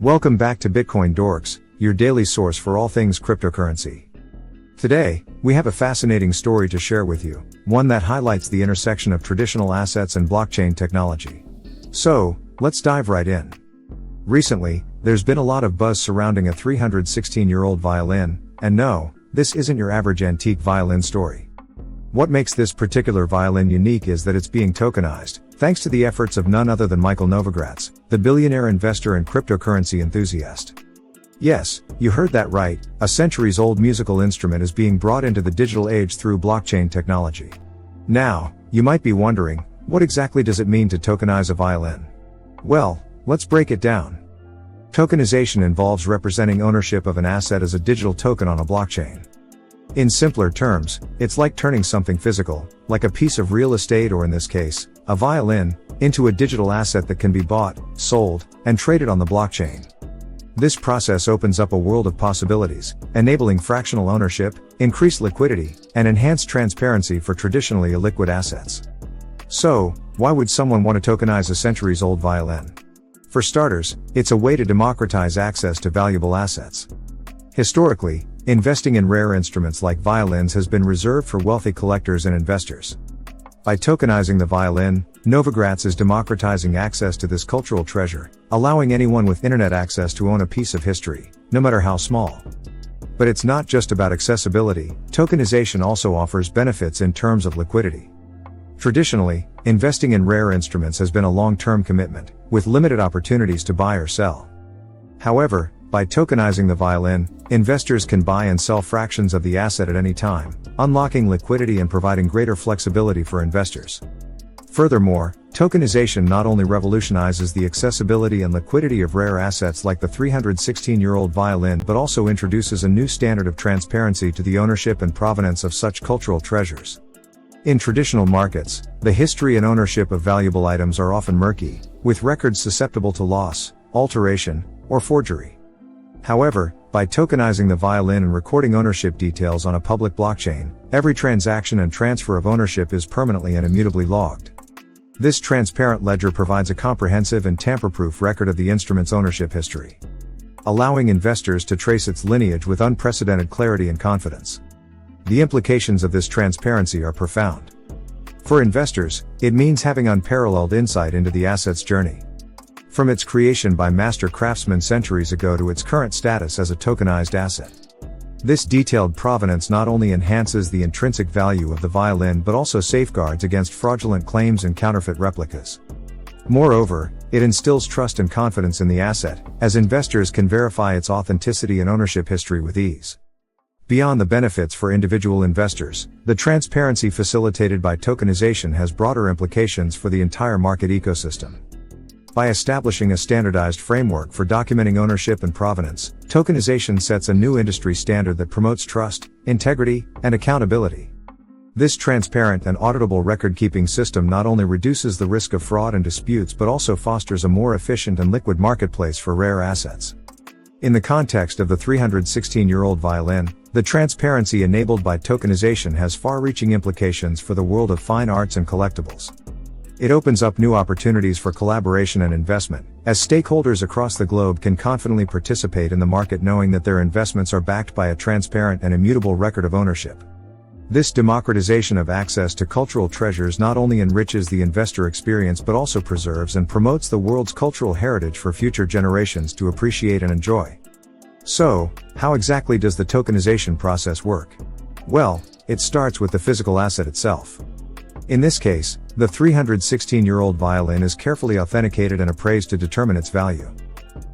Welcome back to BitcoinDorks, your daily source for all things cryptocurrency. Today, we have a fascinating story to share with you, one that highlights the intersection of traditional assets and blockchain technology. So, let's dive right in. Recently, there's been a lot of buzz surrounding a 316-year-old violin, and no, this isn't your average antique violin story. What makes this particular violin unique is that it's being tokenized, thanks to the efforts of none other than Michael Novogratz, the billionaire investor and cryptocurrency enthusiast. Yes, you heard that right, a centuries-old musical instrument is being brought into the digital age through blockchain technology. Now, you might be wondering, what exactly does it mean to tokenize a violin? Well, let's break it down. Tokenization involves representing ownership of an asset as a digital token on a blockchain. In simpler terms, it's like turning something physical, like a piece of real estate or in this case, a violin, into a digital asset that can be bought, sold, and traded on the blockchain. This process opens up a world of possibilities, enabling fractional ownership, increased liquidity, and enhanced transparency for traditionally illiquid assets. So, why would someone want to tokenize a centuries-old violin? For starters, it's a way to democratize access to valuable assets. Historically, investing in rare instruments like violins has been reserved for wealthy collectors and investors. By tokenizing the violin, Novogratz is democratizing access to this cultural treasure, allowing anyone with internet access to own a piece of history, no matter how small. But it's not just about accessibility, tokenization also offers benefits in terms of liquidity. Traditionally, investing in rare instruments has been a long-term commitment, with limited opportunities to buy or sell. However, by tokenizing the violin, investors can buy and sell fractions of the asset at any time, unlocking liquidity and providing greater flexibility for investors. Furthermore, tokenization not only revolutionizes the accessibility and liquidity of rare assets like the 316-year-old violin but also introduces a new standard of transparency to the ownership and provenance of such cultural treasures. In traditional markets, the history and ownership of valuable items are often murky, with records susceptible to loss, alteration, or forgery. However, by tokenizing the violin and recording ownership details on a public blockchain, every transaction and transfer of ownership is permanently and immutably logged. This transparent ledger provides a comprehensive and tamper-proof record of the instrument's ownership history, allowing investors to trace its lineage with unprecedented clarity and confidence. The implications of this transparency are profound. For investors, it means having unparalleled insight into the asset's journey, from its creation by master craftsmen centuries ago to its current status as a tokenized asset. This detailed provenance not only enhances the intrinsic value of the violin but also safeguards against fraudulent claims and counterfeit replicas. Moreover, it instills trust and confidence in the asset, as investors can verify its authenticity and ownership history with ease. Beyond the benefits for individual investors, the transparency facilitated by tokenization has broader implications for the entire market ecosystem. By establishing a standardized framework for documenting ownership and provenance, tokenization sets a new industry standard that promotes trust, integrity, and accountability. This transparent and auditable record-keeping system not only reduces the risk of fraud and disputes but also fosters a more efficient and liquid marketplace for rare assets. In the context of the 316-year-old violin, the transparency enabled by tokenization has far-reaching implications for the world of fine arts and collectibles. It opens up new opportunities for collaboration and investment, as stakeholders across the globe can confidently participate in the market knowing that their investments are backed by a transparent and immutable record of ownership. This democratization of access to cultural treasures not only enriches the investor experience but also preserves and promotes the world's cultural heritage for future generations to appreciate and enjoy. So, how exactly does the tokenization process work? Well, it starts with the physical asset itself. In this case, the 316-year-old violin is carefully authenticated and appraised to determine its value.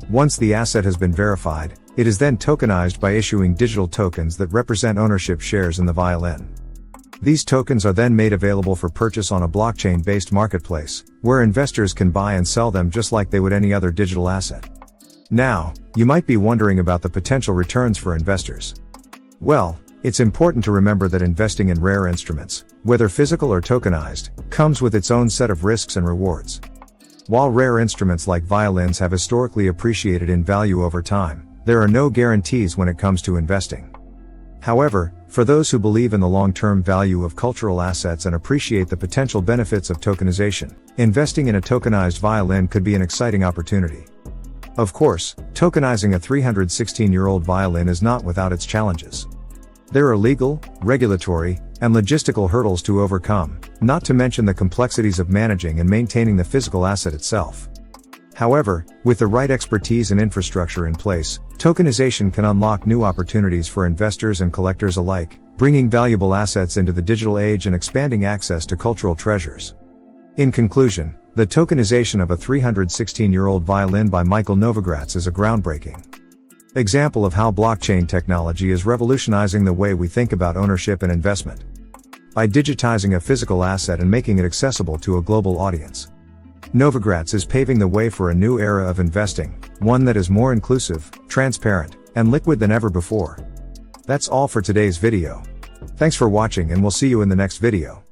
Once the asset has been verified, it is then tokenized by issuing digital tokens that represent ownership shares in the violin. These tokens are then made available for purchase on a blockchain-based marketplace, where investors can buy and sell them just like they would any other digital asset. Now, you might be wondering about the potential returns for investors. Well, it's important to remember that investing in rare instruments, whether physical or tokenized, comes with its own set of risks and rewards. While rare instruments like violins have historically appreciated in value over time, there are no guarantees when it comes to investing. However, for those who believe in the long-term value of cultural assets and appreciate the potential benefits of tokenization, investing in a tokenized violin could be an exciting opportunity. Of course, tokenizing a 316-year-old violin is not without its challenges. There are legal, regulatory, and logistical hurdles to overcome, not to mention the complexities of managing and maintaining the physical asset itself. However, with the right expertise and infrastructure in place, tokenization can unlock new opportunities for investors and collectors alike, bringing valuable assets into the digital age and expanding access to cultural treasures. In conclusion, the tokenization of a 316-year-old violin by Michael Novogratz is a groundbreaking example of how blockchain technology is revolutionizing the way we think about ownership and investment. By digitizing a physical asset and making it accessible to a global audience, Novogratz is paving the way for a new era of investing, one that is more inclusive, transparent, and liquid than ever before. That's all for today's video. Thanks for watching, and we'll see you in the next video.